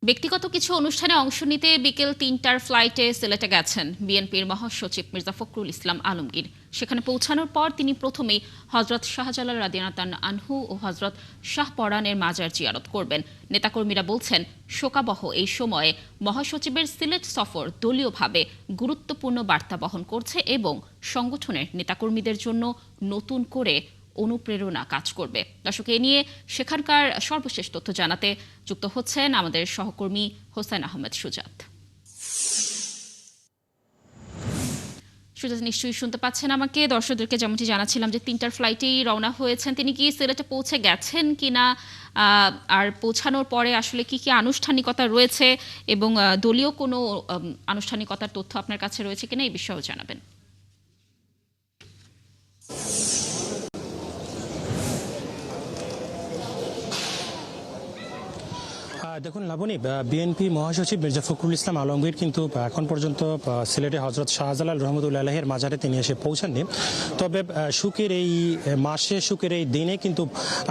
ব্যক্তিগত কিছু অনুষ্ঠানে অংশ নিতে বিকেল ৩টার ফ্লাইটে সিলেটে গেছেন বিএনপির মহাসচিব মির্জা ফখরুল ইসলাম আলমগীর। সেখানে পৌঁছানোর পর তিনি প্রথমেই হজরত শাহজালাল রাদিয়াল্লাহু আনহু ও হজরত শাহ পরানের মাজার জিয়ারত করবেন। নেতাকর্মীরা বলছেন, শোকাবহ এই সময়ে মহাসচিবের সিলেট সফর দলীয়ভাবে গুরুত্বপূর্ণ বার্তা বহন করছে এবং সংগঠনের নেতাকর্মীদের জন্য নতুন করে অনুপ্রেরণা কাজ করবে। দর্শক, এ নিয়ে সেখানকার সর্বশেষ তথ্য জানাতে যুক্ত হচ্ছেন আমাদের সহকর্মী হোসেন আহমেদ সুজাত। সুজাত, নিশ্চয়ই শুনতে পাচ্ছেন আমাকে। দর্শকদেরকে যেমনটি জানাচ্ছিলাম যে ৩টার ফ্লাইটেই রওনা হয়েছেন। তিনি কি সিলেটে পৌঁছে গেছেন কিনা, আর পৌঁছানোর পরে আসলে কি কি আনুষ্ঠানিকতা রয়েছে এবং দলীয় কোনো আনুষ্ঠানিকতার তথ্য আপনার কাছে রয়েছে কিনা, এই বিষয়েও জানাবেন। দেখুন লাবণী, বিএনপি মহাসচিব মির্জা ফখরুল ইসলাম আলমগীর কিন্তু এখন পর্যন্ত সিলেটে হজরত শাহজালাল রহমতুল্লাহের মাজারে তিনি এসে পৌঁছাননি। তবে সুখের এই মাসে, সুখের এই দিনে কিন্তু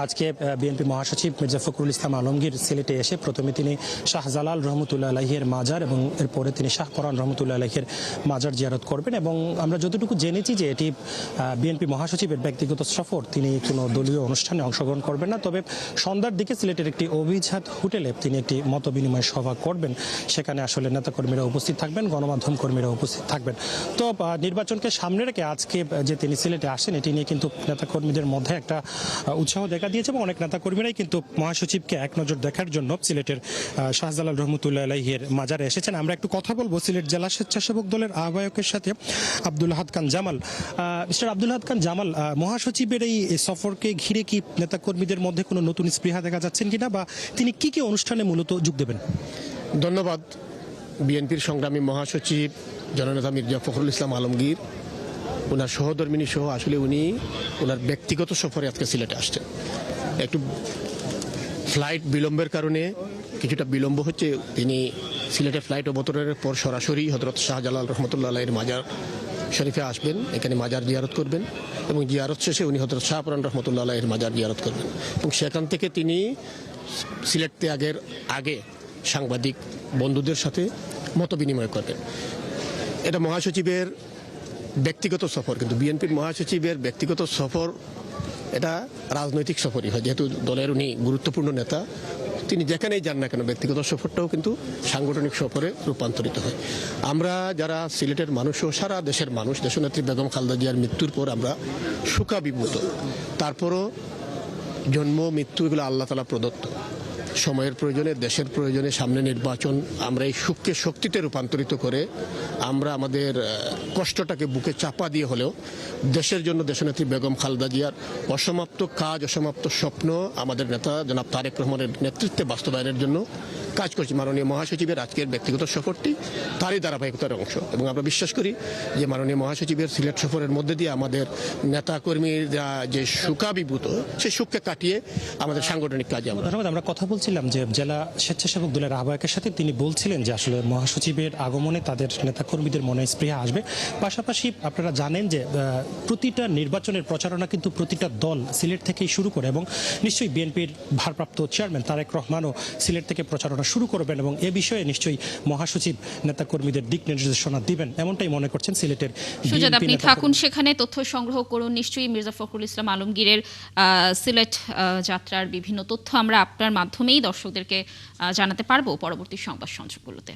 আজকে বিএনপি মহাসচিব মির্জা ফখরুল ইসলাম আলমগীর সিলেটে এসে প্রথমে তিনি শাহজালাল রহমতুল্লাহের মাজার এবং এরপরে তিনি শাহ পরান রহমতুল্লাহের মাজার জিয়ারত করবেন। এবং আমরা যতটুকু জেনেছি যে এটি বিএনপি মহাসচিবের ব্যক্তিগত সফর, তিনি কোনো দলীয় অনুষ্ঠানে অংশগ্রহণ করবেন না। তবে সন্ধ্যার দিকে সিলেটের একটি অভিজাত হোটেলে তিনি একটি মত বিনিময় সভা করবেন। সেখানে আসলে নেতাকর্মীরা উপস্থিত থাকবেন, গণমাধ্যম কর্মীরা উপস্থিত থাকবেন। তো নির্বাচনকে সামনে রেখে আজকে যে তিনি সিলেটে আসেন, এটি নিয়ে কিন্তু নেতাকর্মীদের মধ্যে একটা উৎসাহ দেখা দিয়েছে এবং অনেক নেতাকর্মীরাই কিন্তু মহাসচিবকে এক নজর দেখার জন্য সিলেটের শাহজালাল রহমতুল্লাহের মাজারে এসেছেন। আমরা একটু কথা বলবো সিলেট জেলা স্বেচ্ছাসেবক দলের আহ্বায়কের সাথে, আব্দুল আহাদ খান জামাল। মিস্টার আব্দুল আহাদ খান জামাল, মহাসচিবের এই সফরকে ঘিরে কি নেতাকর্মীদের মধ্যে কোনো নতুন স্পৃহা দেখা যাচ্ছেন কিনা, বা তিনি কি কি অনুষ্ঠানে মূলত যোগ দেবেন? ধন্যবাদ। বিএনপির সংগ্রামী মহাসচিব জননেতা মির্জা ফখরুল ইসলাম আলমগীর, ওনার সহধর্মিনী সহ আসলে উনি ওনার ব্যক্তিগত সফরে আজকে সিলেটে আসছেন। একটু ফ্লাইট বিলম্বের কারণে কিছুটা বিলম্ব হচ্ছে। তিনি সিলেটে ফ্লাইট অবতরণের পর সরাসরি হজরত শাহজালাল রহমতুল্লাহের মাজার শরীফে আসবেন, এখানে মাজার জিয়ারত করবেন এবং জিয়ারত শেষে উনি হজরত শাহ পরান রহমতুল্লাহের মাজার জিয়ারত করবেন এবং সেখান থেকে তিনি সিলেট ত্যাগের আগে সাংবাদিক বন্ধুদের সাথে মত বিনিময় করবেন। এটা মহাসচিবের ব্যক্তিগত সফর, কিন্তু বিএনপির মহাসচিবের ব্যক্তিগত সফর এটা রাজনৈতিক সফরই হয়। যেহেতু দলের উনি গুরুত্বপূর্ণ নেতা, তিনি যেখানেই যান না কেন ব্যক্তিগত সফরটাও কিন্তু সাংগঠনিক সফরে রূপান্তরিত হয়। আমরা যারা সিলেটের মানুষ ও সারা দেশের মানুষ, দেশনেত্রী বেগম খালেদা জিয়ার মৃত্যুর পর আমরা শোকাবিভূত। তারপরও জন্ম মৃত্যু এগুলো আল্লাহ তাআলা প্রদত্ত। সময়ের প্রয়োজনে, দেশের প্রয়োজনে, সামনে নির্বাচন, আমরা এই সুখকে শক্তিতে রূপান্তরিত করে আমরা আমাদের কষ্টটাকে বুকে চাপা দিয়ে হলেও দেশের জন্য দেশনেত্রী বেগম খালেদা জিয়ার অসমাপ্ত কাজ, অসমাপ্ত স্বপ্ন আমাদের নেতা জনাব তারেক রহমানের নেতৃত্বে বাস্তবায়নের জন্য কাজ করছি। মাননীয় মহাসচিবের আজকের ব্যক্তিগত সফরটি তারই ধারাবাহিকতার অংশ এবং আমরা বিশ্বাস করি যে মাননীয় মহাসচিবের সিলেট সফরের মধ্যে দিয়ে আমাদের নেতাকর্মীরা যে শোকাভিভূত, সেই শোককে কাটিয়ে আমাদের সাংগঠনিক কাজে আমরা কথা বলছিলাম যে জেলা স্বেচ্ছাসেবক দলের আহ্বায়কের সাথে। তিনি বলছিলেন যে আসলে মহাসচিবের আগমনে তাদের নেতাকর্মীদের মনে স্পৃহা আসবে। পাশাপাশি আপনারা জানেন যে প্রতিটা নির্বাচনের প্রচারণা কিন্তু প্রতিটা দল সিলেট থেকেই শুরু করে এবং নিশ্চয়ই বিএনপির ভারপ্রাপ্ত চেয়ারম্যান তারেক রহমানও সিলেট থেকে প্রচারণা শুরু করবেন এবং এ বিষয়ে নিশ্চয়ই মহাসচিব নেতাকর্মীদের দিক নির্দেশনা দিবেন, এমনটাই মনে করছেন সিলেটের। সুজাত, আপনি থাকুন সেখানে, তথ্য সংগ্রহ করুন। নিশ্চয়ই মির্জা ফখরুল ইসলাম আলমগীরের সিলেট যাত্রার বিভিন্ন তথ্য আমরা আপনার মাধ্যমেই দর্শকদেরকে জানাতে পারবো পরবর্তী সংবাদ সংযোগগুলোতে।